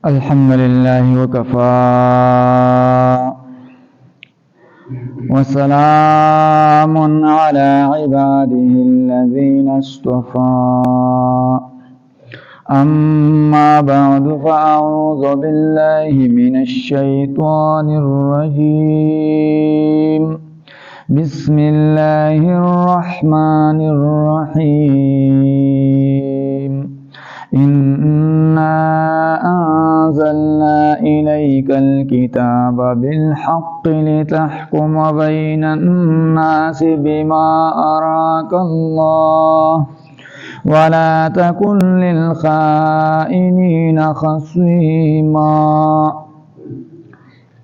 الحمد لله وكفى وسلام على عباده الذين اصطفى أما بعد فأعوذ بالله من الشيطان الرجيم بسم الله الرحمن الرحيم إنا أنزلنا إليك الكتاب بالحق لتحكم بين الناس بما أراك الله ولا تكن للخائنين خصيما.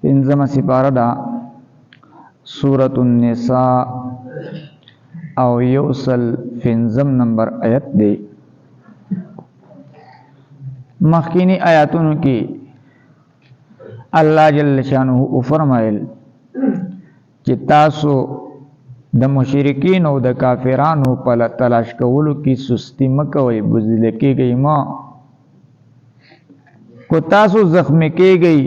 پنځمه سپاره ده سورة النساء او یوصل پنځم نمبر آیت دی. مخکینی آیاتونو کې الله جل شانه فرمایل چې تاسو د مشرکین او د کافرانو په تلاش کولو کې سستی مکوئ، بزدل کېږئ ما. کو تاسو زخمی کېږئ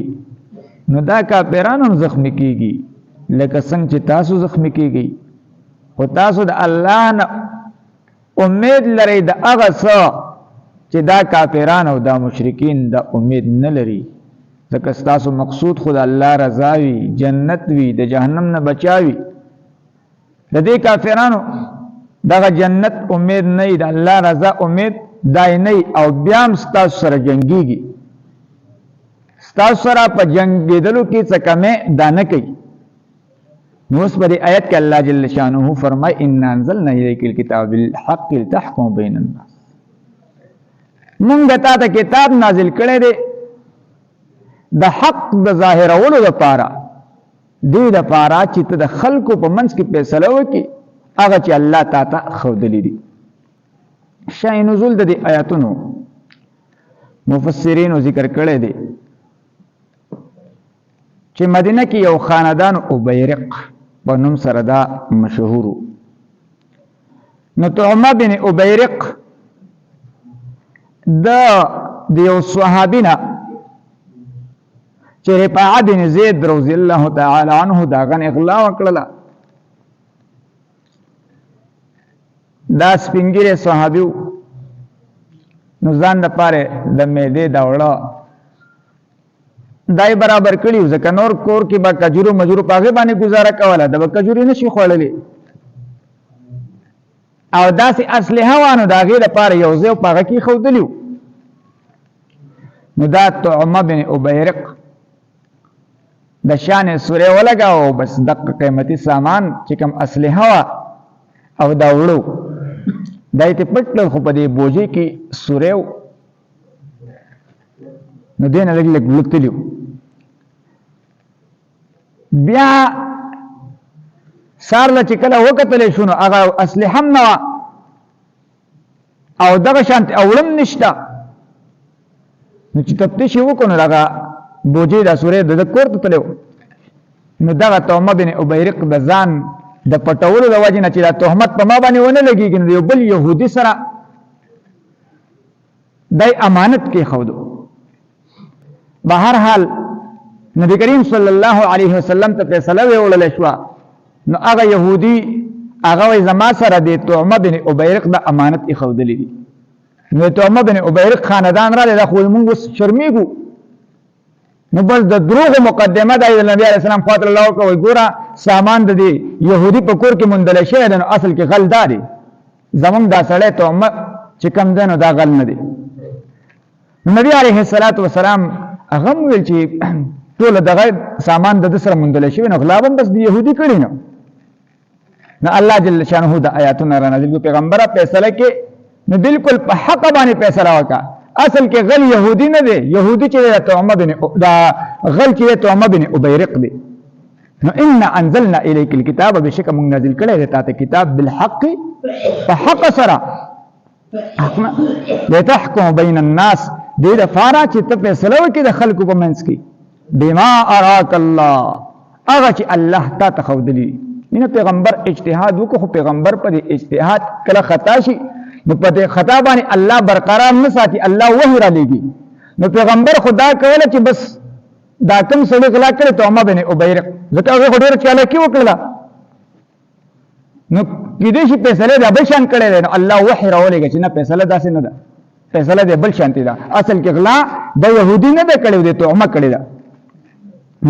نو دا کافران هم زخمی کېږي لکه څنګه چې تاسو زخمی کېږئ. خو تاسو د الله نه امید لرئ د هغه څه چې دا کافران او دا مشرکین دا امید نه لري، ځکه ستاسو مقصود خود الله رضا وي، جنت وي، د جهنم نه بچاوي. د دې کافرانو دغه جنت امید نه وي، د الله رضا امید دای نه وي، او بیا هم ستاسو سره جنګیږي، ستاسو سره په جنګېدلو کې څه کمې دا نه کوي. نو اوس په دې آیت کې الله جل شانه فرمایي انا انزلنا الیک الکتاب بالحق لتحکم بین الناس. مونږ ته کتاب نازل کړی دی د حق د ظاهرولو لپاره، دې لپاره چې ته د خلکو په منځ کې فیصله وکړي هغه چې الله تا ته ښودلی دي. شأن نزول د دې آیاتونو مفسرینو ذکر کړی دی چې مدینه کې یو خاندان ابیرق په نوم سره دا مشهورو. نو طعمه بن ابیرق د یو صحابي نه چې رفاعه بن زید رضی الله تعالی عنه دا غن اغلا وکړه، دا سپینګره صحابي نو ځان د پاره د میدې دا وړه دای برابر کړیو، ځکه نور کور کې با کجورو مجرو پاغه باندې گزاره کوله، د کجوري نشي خوړلې، او داسې اصله وانه دا غیر لپاره یو ځای پاغه کې خودلیو. نو دا طعمه بن ابیرق د شان سوره ولګاو، بس د قیمتي سامان چې کوم اصله وا او دا وړو دایته پټل خو په دې بوجي کې سوره نو دینه لګ لګ لکتلیو. بیا سارله چې کله وکتلې شنو هغه اصله هم نه او دغه شانت اولم نشتا. نو چې تفتیش وکړو هغه بوجي د سوره د کور ته تلو. نو دغه طعمه بن ابیرق د ځان د پټولو د وجه نه چې دا تهمت په ما باندې ونه لګیږي، نو یو بل يهودي سره دای امانت کې خودو. بهر حال نبی کریم صلی الله علیه وسلم ته فیصله ویول شو، نو هغه يهودي هغه زما سره د طعمه بن ابیرق د امانت یې خودلې دي. نو طعمه بن ابیرق خاندان را له خو موږ شرمېږو، نو بس د دروغ مقدمه د نبی علیہ السلام خاطر الله کوي ګوره سامان د دې يهودي په کور کې مندل شي، نو اصل کې غل داري زمونږ دا سړی طعمه چې کم دنو دا غل نه دي. نبی علیہ الصلوۃ والسلام هغه ویل چې ټول دغه سامان د سره مندل شي، نو غلابم بس د يهودي کړي نو الله جل شانه د آیاتونو را نازل پیغمبره فیصله کې نو بالکل په حق باندې فیصله وکړه. اصل کې غل يهودي نه دی، يهودي چې طعمه بن دا غل چې طعمه بن ابیرق دی. نو ان انزلنا الیک الكتاب بشک موږ نازل کړی دی ته کتاب بالحق په حق سره لتحكم بین الناس، دې د فارا چې ته فیصله وکړې د خلکو په منځ کې بما اراك الله، هغه چې الله تا ته ښودلي. نه پیغمبر اجتهاد وکړو، پیغمبر پر اجتهاد کله خطا شي نو په دې خطا باندې الله برقرار نه ساتي، الله وحی را لېږي. نو پیغمبر خدا کوله چې بس دا کوم سړی غلا کړی تومه بن ابیرق ځکه هغه ډېر چالاکي وکړه نو کېدې شي فیصله د بل شان کړی دی نو الله وحی راولېږي چې نه فیصله داسې نه ده فیصله د بل شانتي ده اصل کې غلا د يهودي نه ده کړی دی تومه کړی ده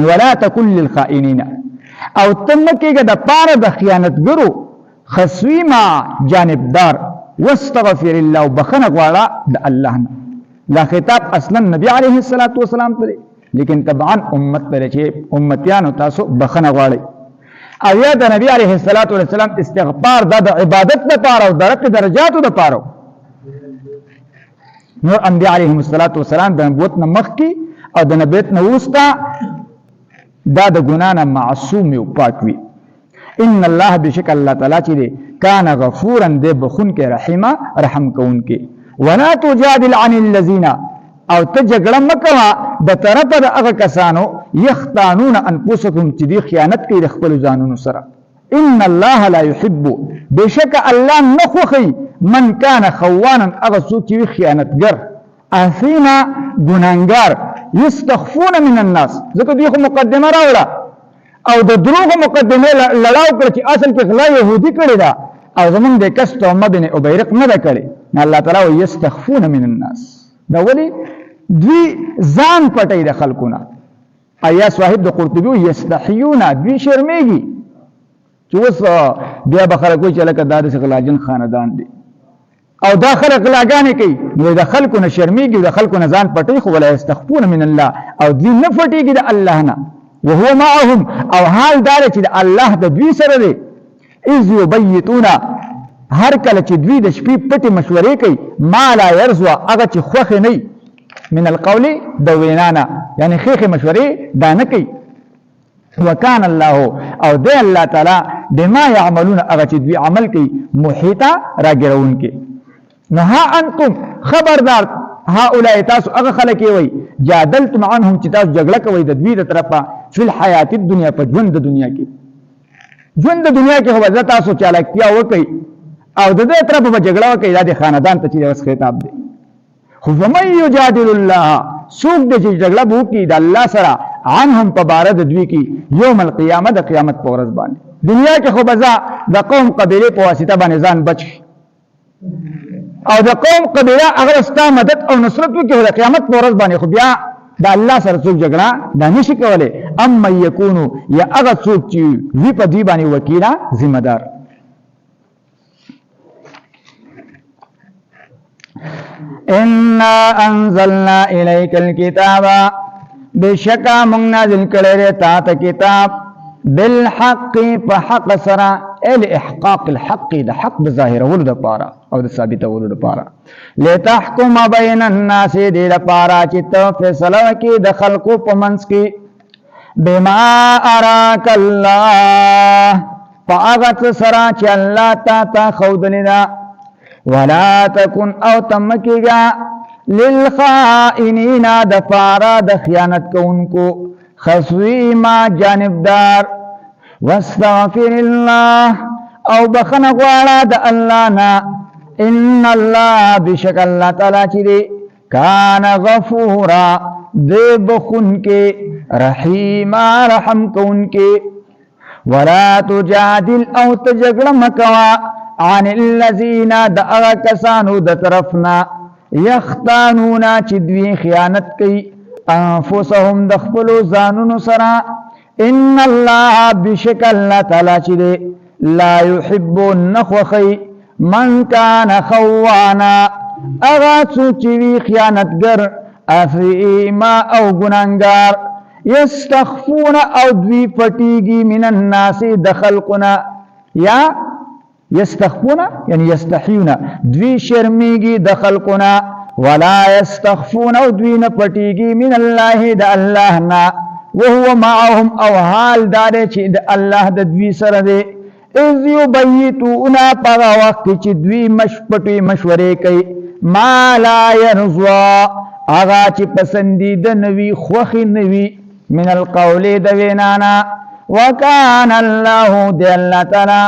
ولا تکن للخائنین او تم کېږه د پاره د خیانتګرو خصویما جانبدار واستغفر الله وبخنه غواړه د الله نه دا خطاب اصلا نبی علیه الصلاۃ والسلام ته لیکن طبعا امت پر چې امتیانو تاسو بخنه غواړي او یا د نبی علیه الصلاۃ والسلام استغفار د عبادت لپاره او درجه درجاتو لپاره نور انبیاء علیهم الصلاۃ والسلام د نبوت نه مخکې او د نبوت نه وروسته دا د ګنا نه معصوم او پاک وي ان الله بشک الله تعالی چې دی کان غفورا دی بخون کې رحیما رحم کون کې ولا تجادل عن الذين او ته جګړه مکوه د طرفه د هغه کسانو یختانون انفسکم چې دی خیانت کوي د خپل ځانونو سره ان الله لا يحب بشک الله نخوخي من كان خوانا هغه څوک چې خیانتګر اثیما ګناهګار یستخفون من الناس ځکه دوی خو مقدمه راوړه او د دروغ مقدمه لړاو کړ چې اصل کې غلا يهودي کړی دا او زمون د کس تومه بن ابیرق نه ده کړی نه الله تعالی یستخفون من الناس دا ولی دوی ځان پټي د خلقونه ایا صاحب د قرطبي یستحیون دوی شرمېږي چې اوس بیا به خلک وایي چې لکه دا د غلاجن خاندان دی او دا خلک غلاګانې کوي نو د خلکو نه شرمېږي د خلکو نه ځان پټي خو ولا یستخفون من الله او دوی نه پټېږي د الله نه وهو معهم او حال دار چې د الله د دوی سره دی اذ یبیتون هر کله چې دوی د شپې پټې مشورې کوي ما لا يرزو هغه چې خوښ نه من القول د وینانا یعنی خېخه مشورې دا نه کوي وکان الله او د الله تعالی بما يعملون هغه چې دوی عمل کوي محیطا راګرون کې نه ها انتم خبردار هؤلاء تاسو هغه خلک وي جادلتم عنهم چې تاسو جګړه کوي د دوی د طرفه فی الحیات الدنیا په ژوند د دنیا کې ژوند د دنیا کې هو تاسو چالاکتیا وکي او د دې طرفه په جګړه وکي د خاندان ته چې اوس خطاب دی خو فمن یجادل الله سوق د جګړه بو کې د الله سره عنهم په بار د دوی کې یوم القیامت د قیامت په ورځ باندې دنیا کې خو بزا د قوم قبیله په واسطه باندې ځان بچ او د قوم قبیله هغه استا مدد او نصرت وکړي د قیامت په ورځ باندې خو بیا د الله سره څوک جګړه دا نشي کولای اما یکونو یا هغه څوک چې وی په دی باندې وکیلا ذمہ دار انا انزلنا الیک الكتاب بشکا مونږ نازل کړی تا ته کتاب بالحق فحق سرا الاحقاق الحق د حق د ظاهرولو د پاره او د ثابتولو د پاره لتحكم بین الناس د لپاره چې ته فیصله وکړې د خلقو په منځ کې بما اراك الله فاغت سرا چې الله تا خودلی دا ولا تكن او تمکیگا للخائنین د پاره د خیانت کوونکو خصویما جانبدار واستغفر الله او بخنه غواړه د الله نه ان الله بشک الله تعالی چې دی کان غفورا دی بخون کې رحیما رحم کون کې ولا تجادل او تجګړه مکوا عن الذين دعا کسانو د طرفنا یختانون چې دوی خیانت کوي انفسهم د خپل ځانونو سره ان الله بشک الله تعالی چې لا يحب النخوخي من كان خوانا اغا څوک چې خیانتګر اثیما او ګناهګار یستخفون او دوی پټیږي من الناس د خلقنا یا یستخفون یعنی یستحیون دوی شرمیږي د خلقنا ولا یستخفون او دوی نه پټیږي من الله د الله نه وهو معهم او حال دار چې د الله د دوی سره دی اذ یبیتون پر وخت چې دوی مشپټي مشورې کوي ما لا يرضى اغا چې پسندیده نوی خوخي نوی من القول د وینانا وکان الله د الله تعالی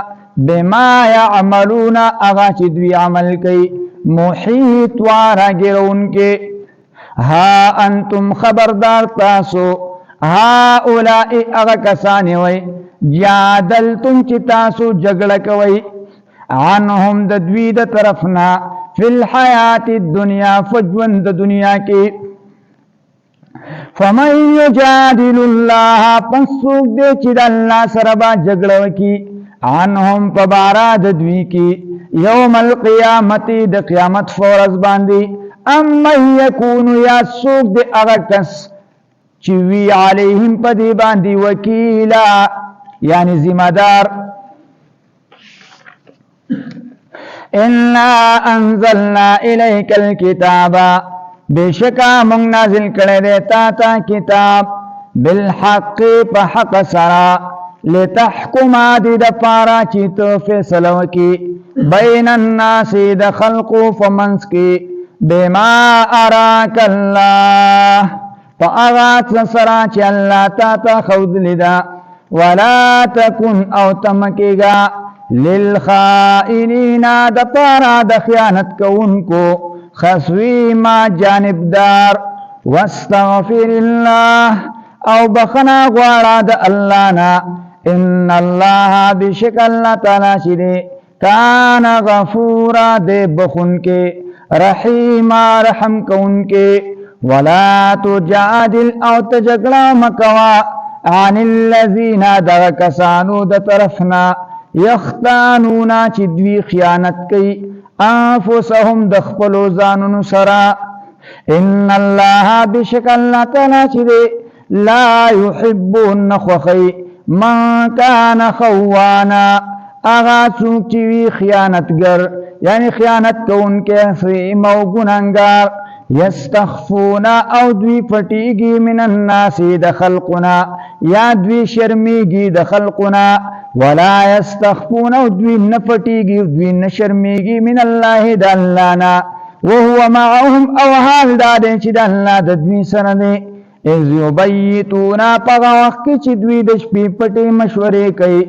بما يعملون اغا چې دوی عمل کوي محیط وارا ګرون کې ها انتم خبردار تاسو هؤلاء اغا کسانی وی جادلتم چی تاسو جگڑ کوي عنهم د دوی د طرفنا فی الحیات الدنیا فجوند دنیا کی فمن یجادل اللہ پسوک دے چی دا اللہ سربا جگڑ کی عنهم پباراد دوی کی یوم القیامتی د قیامت فورز باندی امن یکونو یا سوک دے اغا کس چوی علیہم پدی باندی وکیلا یعنی ذمہ دار اِنَّا أَنزَلْنَا إِلَيْكَ الْكِتَابَ بشکا منگ نازل کردے تا کتاب بالحق پحق سرا لتحکم دی دپارا چی تو فیصلو کی بین الناس د خلق فمنس کی بما اراک اللہ پا اغات سرا چی اللہ تا خود لدا ولا تکن او تمکیگا للخائنین دپارا دخیانت کونکو خصویما جانبدار واستغفر اللہ او بخنا غوارا دا اللہ نا ان اللہ بشک اللہ تعالی شدے کان غفورا دے بخن کے رحیما رحم کون کے ولا تجادل او تجگڑا مکوا عن الذین دا کسانو دا طرفنا یختانونا چی دوی خیانت کئی انفسهم دخپلو زانون سرا ان اللہ بشک اللہ تعالی چی دے لا یحبون خخی من کان خوانا اغا چونک چیوی خیانت گر یعنی خیانت کون کے فیم و گننگار یستخفونا او دوی پٹیگی من الناس دخلقنا یا دوی شرمیگی دخلقنا ولا یستخفون او دوی نپٹیگی دوی نشرمیگی من اللہ دا اللہ نا وهو معهم او حال دادے چی دا اللہ دا دوی سردے اذ یبیتونا پغا وقت چی دوی دشپی پٹی مشورے کئی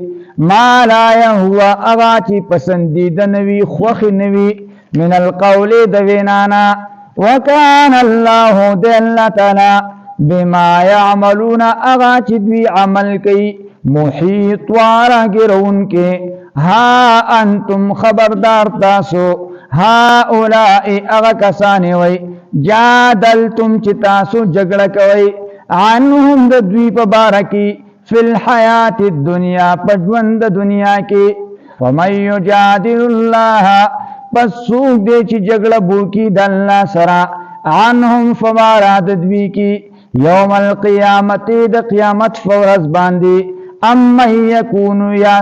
ما لا یهوا اغا چی پسندید نوی خوخ نوی من القول دوینانا وکان اللہ دے اللہ تعالی بما یعملون اغا چی دوی عمل کئی محیط وارا گرون کے ہا انتم خبردار تاسو هؤلاء اغا کسانی وی جادلتم چی تاسو جگڑ کوئی عنهم دا دوی پبارکی فی الحیات الدنیا پجوند دنیا کی فمن یجادل اللہ پس سوک دے چی جگڑ بوکی دا اللہ سرا عنهم فباراد دوی کی یوم القیامت دا قیامت فورز باندی امن یکونو یا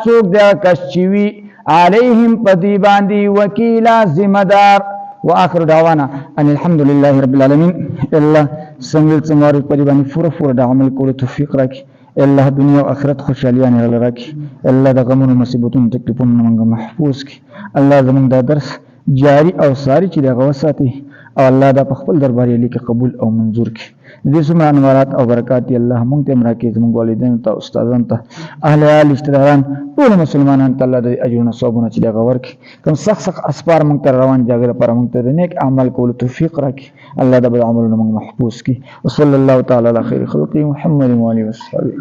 سوک دے کشچوی علیہم پدی باندی وکیلا ذمہ دار وآخر دعوانا ان الحمدللہ رب العالمین اللہ سنگل سنگار پدی باندی فورا دا عمل کول توفیق راکی اللہ دنیا و آخرت خوشحالیان غل راکی اللہ دا غمون و مصیبتون تکلیفون منگا محفوظ کی اللہ زمان دا درس جاری او ساری چی دا غوثاتی او اللہ دا پخبل درباری علی کے قبول او منظور کی دیسو میں انوارات او برکاتی اللہ منگتے امراکی زمان والدین تا استاذان تا اہل آل اشتداران پول مسلمانان تا اللہ دا اجرنا صوبنا چی دا غور کی کم سخ اسپار منگتا روان جاگر پر منگتا دا نیک اعمال کول توفیق راکی اللہ دا بدا عملنا منگ محفوظ کی وصلی اللہ تعالی علی خیر خلقی محمد و علیہ وسلم